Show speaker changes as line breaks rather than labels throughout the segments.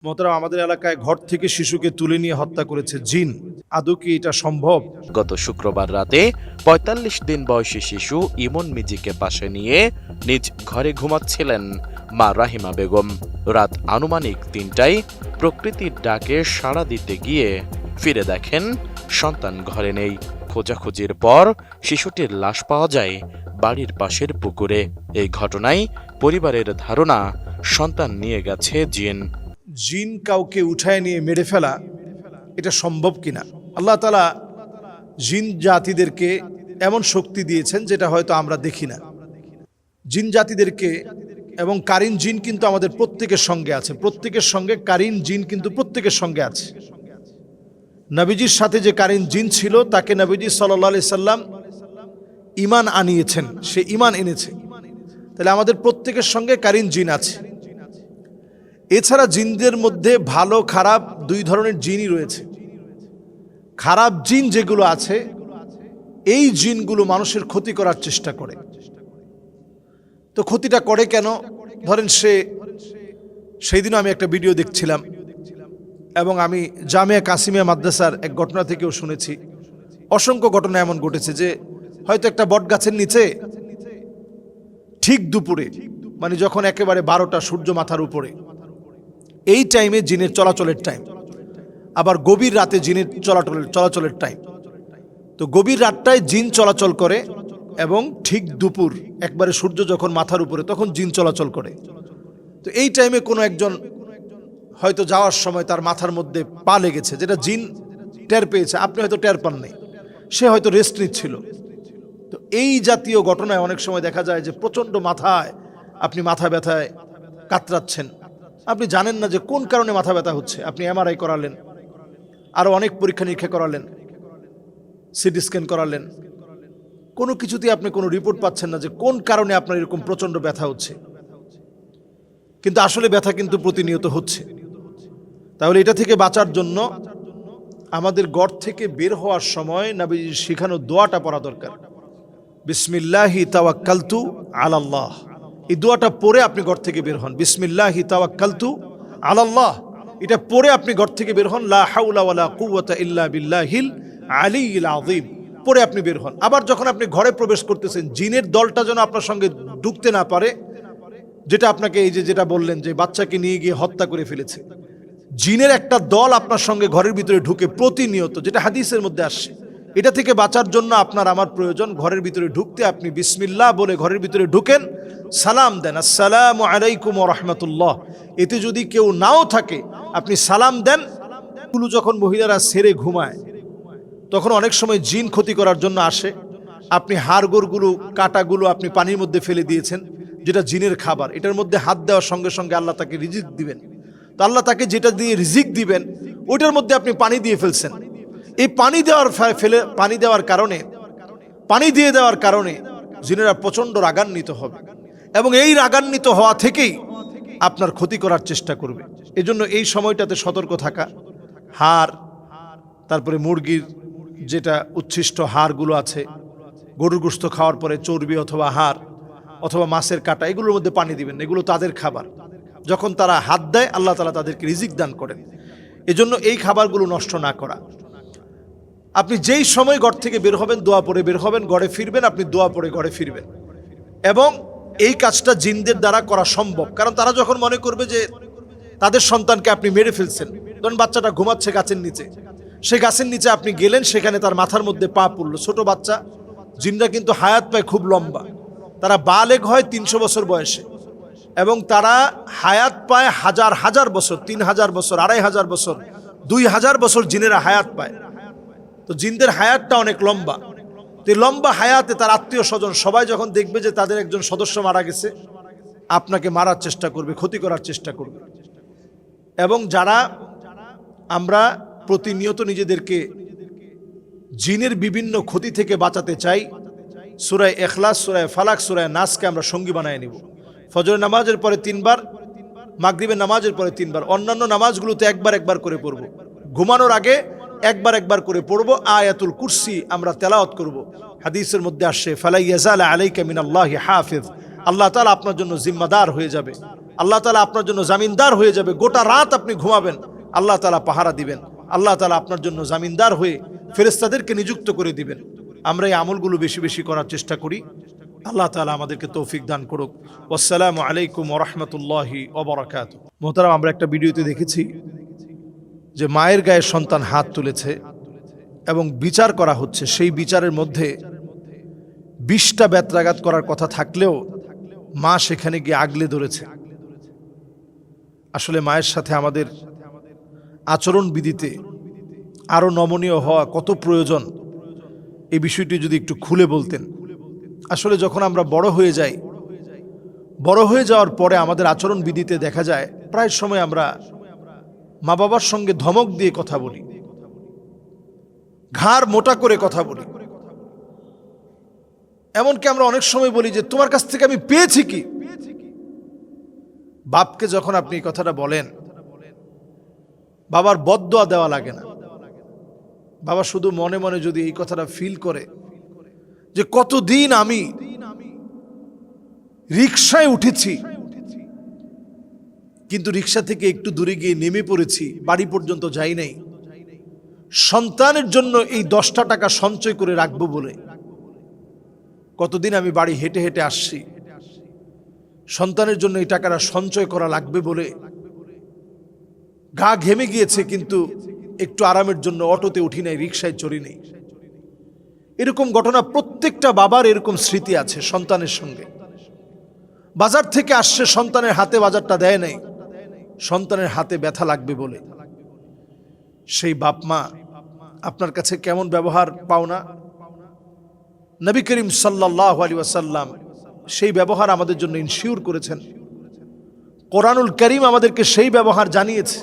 মোহতারাম, আমাদের এলাকায় ঘর থেকে শিশুকে তুলে নিয়ে হত্যা করেছে জিন। আদৌ কি এটা সম্ভব?
গত শুক্রবার রাতে ৪৫ দিন বয়সী শিশু ইমন মিজিকে পাশে নিয়ে নিজ ঘরে ঘুমাচ্ছিলেন মা রাহিমা বেগম। রাত আনুমানিক ৩টায় প্রকৃতির ডাকে সাড়া দিতে গিয়ে ফিরে দেখেন সন্তান ঘরে নেই। খোঁজাখুঁজির পর শিশুটির লাশ পাওয়া যায় বাড়ির পাশের পুকুরে। এই ঘটনায় পরিবারের ধারণা সন্তান নিয়ে গেছে জিন।
জিন কাউকে উঠায় নিয়ে মেরে ফেলা এটা সম্ভব কিনা? আল্লাহ তাআলা জিন জাতিদেরকে এমন শক্তি দিয়েছেন যেটা হয়তো আমরা দেখি না। জিন জাতিদেরকে, এবং কারিন জিন কিন্তু আমাদের প্রত্যেকের সঙ্গে আছে, প্রত্যেকের সঙ্গে কারিন জিন কিন্তু প্রত্যেকের সঙ্গে আছে। নবীজির সাথে যে কারিন জিন ছিল তাকে নবীজি সাল্লাল্লাহু আলাইহি সাল্লাম ঈমান আনিয়েছেন, সে ঈমান এনেছে। তাহলে আমাদের প্রত্যেকের সঙ্গে কারিন জিন আছে। এছাড়া জিনদের মধ্যে ভালো খারাপ দুই ধরনের জিনই রয়েছে। খারাপ জিন যেগুলো আছে, এই জিনগুলো মানুষের ক্ষতি করার চেষ্টা করে। তো ক্ষতিটা করে কেন? ধরেন সেই দিনও আমি একটা ভিডিও দেখছিলাম, এবং আমি জামিয়া কাসিমিয়া মাদ্রাসার এক ঘটনা থেকেও শুনেছি। অসংখ্য ঘটনা এমন ঘটেছে যে হয়তো একটা বট গাছের নিচে ঠিক দুপুরে, মানে যখন একেবারে 12টা, সূর্য মাথার উপরে, এই টাইমে জিনের চলাচলের টাইম। আবার গভীর রাতে জিনের চলাচলের টাইম। তো গভীর রাতটায় জিন চলাচল করে, এবং ঠিক দুপুর একবারে সূর্য যখন মাথার উপরে তখন জিন চলাচল করে। তো এই টাইমে কোনো একজন হয়তো যাওয়ার সময় তার মাথার মধ্যে পা লেগেছে, যেটা জিন টের পেয়েছে, আপনি হয়তো টের পাননি, সে হয়তো রেস্ট নিচ্ছিল। তো এই জাতীয় ঘটনায় অনেক সময় দেখা যায় যে প্রচণ্ড আপনি মাথা ব্যথায় কাতরাচ্ছেন, আপনি জানেন না যে কোন কারণে মাথা ব্যথা হচ্ছে। আপনি এমআরআই করালেন, আরও অনেক পরীক্ষা নিরীক্ষা করালেন, সিটি স্ক্যান করালেন, কোনো কিছুতেই আপনি কোনো রিপোর্ট পাচ্ছেন না যে কোন কারণে আপনার এরকম প্রচণ্ড ব্যথা হচ্ছে। কিন্তু আসলে ব্যথা কিন্তু প্রতিনিয়ত হচ্ছে। তাহলে এটা থেকে বাঁচার জন্য আমাদের ঘর থেকে বের হওয়ার সময় নবীজির শেখানো দোয়াটা পড়া দরকার। বিসমিল্লাহি তাওয়াক্কালতু আলাল্লাহ, এই দোয়াটা পড়ে আপনি ঘর থেকে বের হন। বিসমিল্লাহি তাওয়াক্কালতু আলাল্লাহ, এটা পড়ে আপনি ঘর থেকে বের হন। লা হাওলা ওয়ালা কুওয়াতা ইল্লা বিল্লাহিল আলিয়্যিল আযীম, পড়ে আপনি বের হন। আবার যখন আপনি ঘরে প্রবেশ করতেছেন, জিনের দলটা যেন আপনার সঙ্গে ঢুকতে না পারে। যেটা আপনাকে এই যেটা বললেন যে বাচ্চাকে নিয়ে গিয়ে হত্যা করে ফেলেছে, জিনের একটা দল আপনার সঙ্গে ঘরের ভিতরে ঢুকে প্রতিনিয়ত, যেটা হাদিসের মধ্যে আসছে। এটা থেকে বাঁচার জন্য আপনার আমার প্রয়োজন ঘরের ভিতরে ঢুকতে আপনি বিসমিল্লাহ বলে ঘরের ভিতরে ঢুকেন, সালাম দেন, আসসালামু আলাইকুম ওয়া রাহমাতুল্লাহ। এতে যদি কেউ নাও থাকে আপনি সালাম দেন। এগুলো যখন মহিলারা সেরে ঘুমায় তখন অনেক সময় জিন ক্ষতি করার জন্য আসে। আপনি হাড়গোড়গুলো, কাটাগুলো আপনি পানির মধ্যে ফেলে দিয়েছেন, যেটা জিনের খাবার। এটার মধ্যে হাত দেওয়ার সঙ্গে সঙ্গে আল্লাহ তাকে রিজিক দিবেন। তো আল্লাহ তাকে যেটা দিয়ে রিজিক দিবেন ওইটার মধ্যে আপনি পানি দিয়ে ফেলছেন। এই পানি দিয়ে দেওয়ার কারণে জিনেরা প্রচণ্ড রাগান্বিত হবে, এবং এই রাগান্বিত হওয়া থেকেই আপনার ক্ষতি করার চেষ্টা করবে। এজন্য এই সময়টাতে সতর্ক থাকা। হাড়, তারপরে মুরগির যেটা উচ্ছিষ্ট হাড়গুলো আছে, গরুর গোশত খাওয়ার পরে চর্বি অথবা হাড় অথবা মাছের কাটা, এগুলোর মধ্যে পানি দিবেন। এগুলো তাদের খাবার। যখন তারা হাত দেয় আল্লাহ তাআলা তাদেরকে রিজিক দান করেন। এজন্য এই খাবারগুলো নষ্ট না করা। আপনি যেই সময় ঘর থেকে বের হবেন দোয়া পড়ে বের হবেন, ঘরে ফিরবেন আপনি দোয়া পড়ে ঘরে ফিরবেন। এবং এই কাজটা জিনদের দ্বারা করা সম্ভব, কারণ তারা যখন মনে করবে যে তাদের সন্তানকে আপনি মেরে ফেলছেন, ধরুন বাচ্চাটা ঘুমাচ্ছে গাছের নিচে, সেই গাছের নিচে আপনি গেলেন, সেখানে তার মাথার মধ্যে পা পড়লো। ছোট বাচ্চা, জিনরা কিন্তু হায়াত পায় খুব লম্বা, তারা বালেগ হয় 300 বছর বয়সে, এবং তারা হায়াত পায় হাজার হাজার বছর, 3000 বছর, 2500 বছর, 2000 বছর জিনেরা হায়াত পায়। তো জিনদের হায়াতটা অনেক লম্বা। তো লম্বা হায়াতে তার আত্মীয় স্বজন সবাই যখন দেখবে যে তাদের একজন সদস্য মারা গেছে, আপনাকে মারার চেষ্টা করবে, ক্ষতি করার চেষ্টা করবে। এবং যারা আমরা প্রতিনিয়ত নিজেদেরকে জিনের বিভিন্ন ক্ষতি থেকে বাঁচাতে চাই, সূরা ইখলাস, সূরা ফালাক, সূরা নাসকে আমরা সঙ্গী বানায় নিব। ফজরের নামাজের পরে 3 বার, মাগরিবের নামাজের পরে 3 বার, অন্যান্য নামাজগুলোতে একবার করে পড়ব। ঘুমানোর আগে একবার করে পড়ব। আয়াতুল কুরসি আমরা তেলাওয়াত করব। হাদিসের মধ্যে আসছে, ফালা ইয়াজালা আলাইকা মিনাল্লাহি হাফিজ, আল্লাহ তাআলা আপনার জন্য জিম্মাদার হয়ে যাবে, আল্লাহ তাআলা আপনার জন্য জামিনদার হয়ে যাবে। গোটা রাত আপনি ঘুমাবেন, আল্লাহ তাআলা পাহারা দিবেন। আল্লাহ তাআলা আপনার জন্য জামিনদার হয়ে ফেরেশতাদেরকে নিযুক্ত করে দিবেন। আমরা এই আমলগুলো বেশি বেশি করার চেষ্টা করি। আল্লাহ তাআলা আমাদেরকে তৌফিক দান করুক। আসসালামু আলাইকুম ওয়া রাহমাতুল্লাহি ওয়া বারাকাতুহু। মোহতারাম, আমরা একটা ভিডিওতে দেখেছি যে মায়ের গায়ে সন্তান হাত তুলেছে এবং বিচার করা হচ্ছে। সেই বিচারের মধ্যে 20টা বেত্রাঘাত করার কথা থাকলেও মা সেখানে গিয়ে আগলে ধরেছে। আসলে মায়ের সাথে আমাদের আচরণ বিধিতে আরো নমনীয় হওয়া কত প্রয়োজন, এই বিষয়টি যদি একটু খুলে বলতেন। আসলে যখন আমরা বড় হয়ে যাই, বড় হয়ে যাওয়ার পরে আমাদের আচরণ বিধিতে দেখা যায় প্রায় সময় আমরা মা বাবার সঙ্গে ধমক দিয়ে কথা বলি, ঘাড় মোটা করে কথা বলি। এমনকি আমরা অনেক সময় বলি যে তোমার কাছ থেকে আমি পেয়েছি কি। বাপকে যখন আপনি এই কথাটা বলেন, বাবার বদদোয়া দেওয়া লাগে না। বাবা শুধু মনে মনে যদি এই কথাটা ফিল করে যে কতদিন আমি রিকশায় উঠেছি, কিন্তু রিকশা থেকে একটু দূরে গিয়ে নেমে পড়েছি, বাড়ি পর্যন্ত যাই নাই, সন্তানের জন্য এই 10টা টাকা সঞ্চয় করে রাখবো বলে। কতদিন আমি বাড়ি হেঁটে হেঁটে আসছি, সন্তানের জন্য এই টাকাটা সঞ্চয় করা লাগবে বলে গা ঘেমে গিয়েছে, কিন্তু একটু আরামের জন্য অটোতে উঠি নাই, রিকশায় চড়ি নেই। এরকম ঘটনা প্রত্যেকটা বাবার এরকম স্মৃতি আছে সন্তানের সঙ্গে। বাজার থেকে আসছে, সন্তানের হাতে বাজারটা দেয় নাই, সন্তানের হাতে ব্যথা লাগবে বলে। সেই বাপ মা আপনার কাছে কেমন ব্যবহার পাও না? নবী করিম সাল্লাল্লাহু আলাইহি ওয়াসাল্লাম সেই ব্যবহার আমাদের জন্য ইনশিওর করেছেন। কোরআনুল কারীম আমাদেরকে সেই ব্যবহার জানিয়েছে।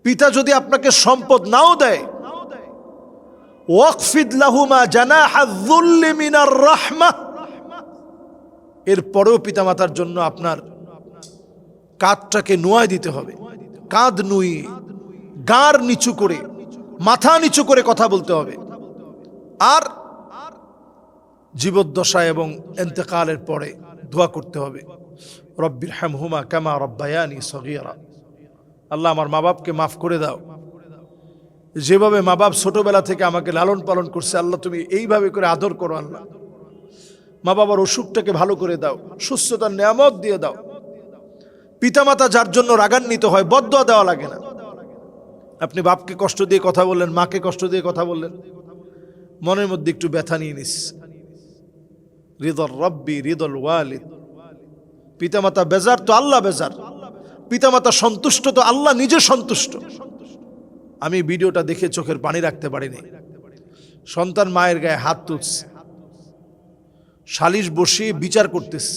পিতা যদি আপনাকে সম্পদ নাও দেয়, ওয়াকফিদ লাহুমা জানাহা যুল্লি মিনার রাহমাহ, এরপরেও পিতামাতার জন্য আপনার কাঁধটাকে নুয়ায় দিতে হবে। কাঁধ নুয়ে, গাঁর নিচু করে, মাথা নিচু করে কথা বলতে হবে। আর জীবদ্দশা এবং ইন্তেকালের পরে দোয়া করতে হবে, রব্বির হামহুমা কামা রব্বায়ানি সগীরা। আল্লাহ, আমার মা বাপকে মাফ করে দাও, যেভাবে মা বাপ ছোটবেলা থেকে আমাকে লালন পালন করছে, আল্লাহ তুমি এইভাবে করে আদর করো। আল্লাহ, মা বাবার অসুখটাকে ভালো করে দাও, সুস্থতার নিয়ামত দিয়ে দাও। পিতামাতা যার জন্য রাগান্বিত হয়, বদদোয়া দেওয়া লাগে না। আপনি বাপকে কষ্ট দিয়ে কথা বললেন, মাকে কষ্ট দিয়ে কথা বললেন, মনের মধ্যে একটু ব্যথা নিয়ে নিস। রিদর রব্বি রিদল ওয়ালিদ, পিতামাতা বেজার তো আল্লাহ বেজার, পিতামাতা সন্তুষ্ট তো আল্লাহ নিজে সন্তুষ্ট। আমি ভিডিওটা দেখে চোখের পানি রাখতে পারিনি। সন্তান মায়ের গায়ে হাত তুলছে, সালিশ বসিয়ে বিচার করতেছে।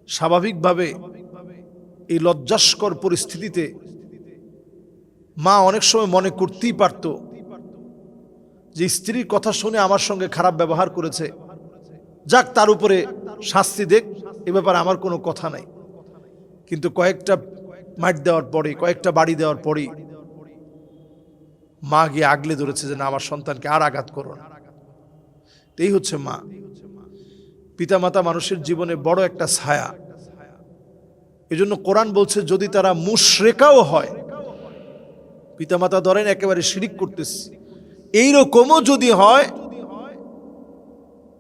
স্বাভাবিকভাবে এই লজ্জাস্কর পরিস্থিতিতে মা অনেক সময় মনে করতেই পারত যে স্ত্রীর কথা শুনে আমার সঙ্গে খারাপ ব্যবহার করেছে, যাক তার উপরে শাস্তি দেখ, এ ব্যাপারে আমার কোনো কথা নাই। কিন্তু কয়েকটা মাইট দেওয়ার পরে, কয়েকটা বাড়ি দেওয়ার পরেই মা গিয়ে আগলে ধরেছে যে না, আমার সন্তানকে আর আঘাত করো না। এই হচ্ছে মা। পিতামাতা মানুষের জীবনে বড় একটা ছায়া। এজন্য কোরআন বলছে যদি তারা মুশরিকাও হয়, পিতামাতা ধরেন একেবারে শিরিক করতেছে, এইরকমও যদি হয়,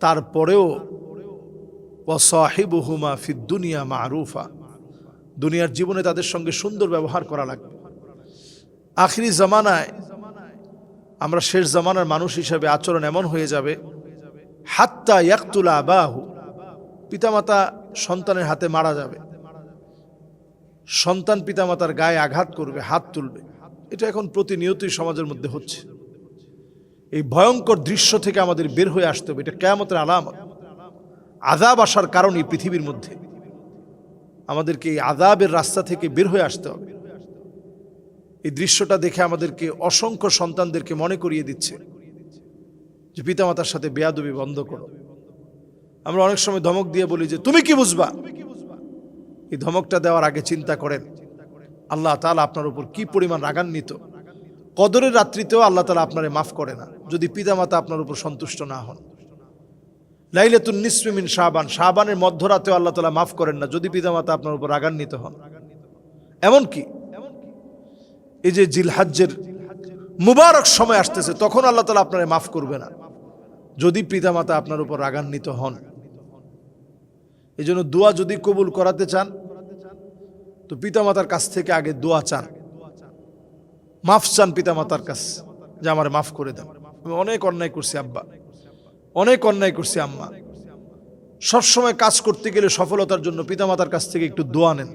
তারপরেও ওয়াসাহিবুহুমা ফিদ দুনিয়া মারুফা, দুনিয়ার জীবনে তাদের সঙ্গে সুন্দর ব্যবহার করা লাগবে। আখিরি জামানায় আমরা শেষ জামানার মানুষ হিসাবে আচরণ এমন হয়ে যাবে, হাত্তা ইয়াকতুলা আবাহু, পিতামাতা সন্তানের হাতে মারা যাবে, সন্তান পিতামাতার গায়ে আঘাত করবে, হাত তুলবে। এটা এখন প্রতিনিয়তই সমাজের মধ্যে হচ্ছে। এই ভয়ঙ্কর দৃশ্য থেকে আমাদের বের হয়ে আসতে হবে। এটা কিয়ামতের আলামত। আযাব আসার কারণ এই পৃথিবীর মধ্যে, আমাদেরকে এই আযাবের রাস্তা থেকে বের হয়ে আসতে হবে। এই দৃশ্যটা দেখে আমাদেরকে অসংখ্য সন্তানদেরকে মনে করিয়ে দিচ্ছে যে পিতামাতার সাথে বেয়াদবি বন্ধ করো। আমরা অনেক সময় ধমক দিয়ে বলি যে তুমি কি বুঝবা। এই ধমকটা দেওয়ার আগে চিন্তা করেন আল্লাহ তাআলা আপনার উপর কি পরিমাণ রাগান্বিত। কদরের রাত্রিতেও আল্লাহ তাআলা আপনারে মাফ করে না যদি পিতামাতা আপনার উপর সন্তুষ্ট না হন। লাইলাতুন নিসফি মিন শাবান, শাবানের মধ্যরাতেও আল্লাহ তাআলা মাফ করেন না যদি পিতামাতা আপনার উপর রাগান্বিত হন। এমনকি এই যে জিলহজ্জের মুবারক সময় আসতেছে, তখন আল্লাহ তাআলা আপনারে মাফ করবে না যদি পিতামাতা আপনার উপর রাগান্বিত হন। এই জন্য দোয়া যদি কবুল করাতে চান তো পিতামাতার কাছ থেকে আগে দোয়া চান, মাফ চান পিতামাতার কাছে যে আমারে মাফ করে দেন, আমি অনেক অন্যায় করছি আব্বা, অনেক অন্যায় করছি আম্মা। সবসময় কাজ করতে গেলে সফলতার জন্য পিতামাতার কাছ থেকে একটু দোয়া নেন।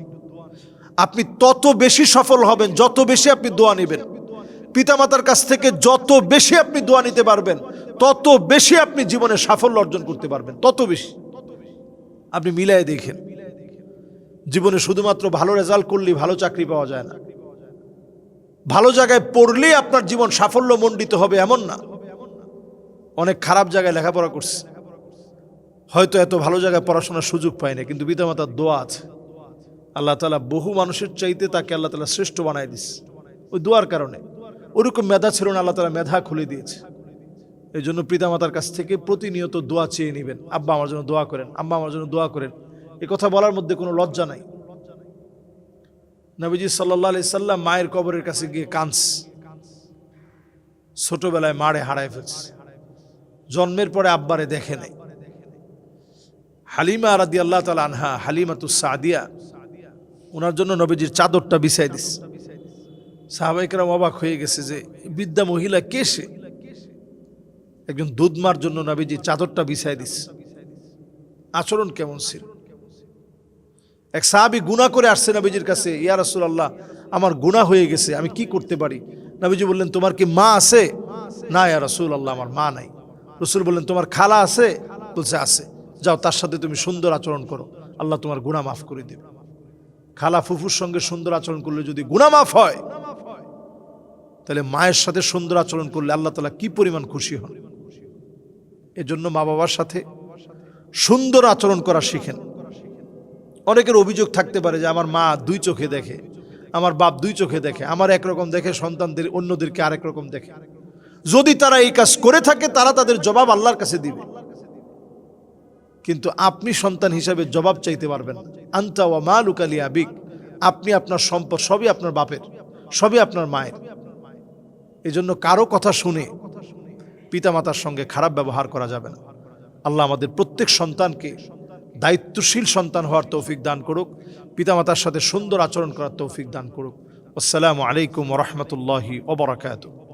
আপনি তত বেশি সফল হবেন যত বেশি আপনি দোয়া নেবেন। পিতামাতার কাছ থেকে যত বেশি আপনি দোয়া নিতে পারবেন তত বেশি আপনি জীবনে সাফল্য অর্জন করতে পারবেন, তত বেশি। আপনি মিলাই দেখেন, জীবনে শুধুমাত্র ভালো রেজাল্ট করলেই ভালো চাকরি পাওয়া যায় না। ভালো জায়গায় পড়লেই আপনার জীবন সাফল্য মণ্ডিত হবে এমন না। অনেক খারাপ জায়গায় লেখাপড়া করছে, হয়তো এত ভালো জায়গায় পড়াশোনার সুযোগ পায় না, কিন্তু পিতামাতার দোয়া আছে। আল্লাহ তাআলা বহু মানুষের চাইতে তাকে আল্লাহ তাআলা শ্রেষ্ঠ বানায় দিচ্ছে ওই দোয়ার কারণে। ওরকম মেধা ছিল না, আল্লাহ তাআলা মেধা খুলে দিয়েছে। এই জন্য পিতামাতার কাছ থেকে প্রতিনিয়ত দোয়া চেয়ে নেবেন। আব্বা আমার জন্য দোয়া করেন, আম্মা আমার জন্য দোয়া করেন। এই কথা বলার মধ্যে কোনো লজ্জা নাই। নবীজি সাল্লাল্লাহু আলাইহি সাল্লাম মায়ের কবরের কাছে গিয়ে কাঁদছে, ছোটবেলায় মারে হারায় ফেলছে, জন্মের পরে আব্বারে দেখে নাই। হালিমা রাদিয়াল্লাহু তাআলা আনহা, হালিমাতুস সাদিয়া, ওনার জন্য নবীজির চাদরটা বিছাই দিছে। সাহাবায়ে কেরাম অবাক হয়ে গেছে যে বৃদ্ধা মহিলা কে সে? একজন দুধমার জন্য নবীজি চাদরটা বিছাই দিছে। আচরণ কেমন ছিল? এক সাহাবী গুনাহ করে আসছে নবীজির কাছে, ইয়া রাসূলুল্লাহ আমার গুনাহ হয়ে গেছে, আমি কি করতে পারি? নবীজি বললেন তোমার কি মা আছে? না ইয়া রাসূলুল্লাহ আমার মা নাই। রাসূল বললেন তোমার খালা আছে? বলছে আছে। যাও তার সাথে তুমি সুন্দর আচরণ করো, আল্লাহ তোমার গুনাহ মাফ করে দেবে। খালা ফুফুর সঙ্গে সুন্দর আচরণ করলে যদি গুনাহ মাফ হয়, তাহলে মায়ের সাথে সুন্দর আচরণ করলে আল্লাহ তাআলা কি পরিমাণ খুশি হন। এজন্য মা বাবার সাথে সুন্দর আচরণ করা শিখেন। অনেকের অভিযোগ থাকতে পারে যে আমার মা দুই চোখে দেখে, আমার বাপ দুই চোখে দেখে, আমার একরকম দেখে, সন্তানদের অন্যদেরকে আরেক রকম দেখে। যদি তারা এই কাজ করে থাকে তারা তাদের জবাব আল্লাহর কাছে দিবে, কিন্তু আপনি সন্তান হিসাবে জবাব চাইতে পারবেন না। আনতা ওয়া মালুকা লিআবিক, আপনি আপনার সম্পদ সবই আপনার বাপের, সবই আপনার মায়ের। এজন্য কারো কথা শুনে পিতামাতার সঙ্গে খারাপ ব্যবহার করা যাবে না। আল্লাহ আমাদের প্রত্যেক সন্তানকে দায়িত্বশীল সন্তান হওয়ার তৌফিক দান করুক, পিতামাতার সাথে সুন্দর আচরণ করার তৌফিক দান করুক। আসসালামু আলাইকুম ওয়া রাহমাতুল্লাহি ওয়া বারাকাতুহু।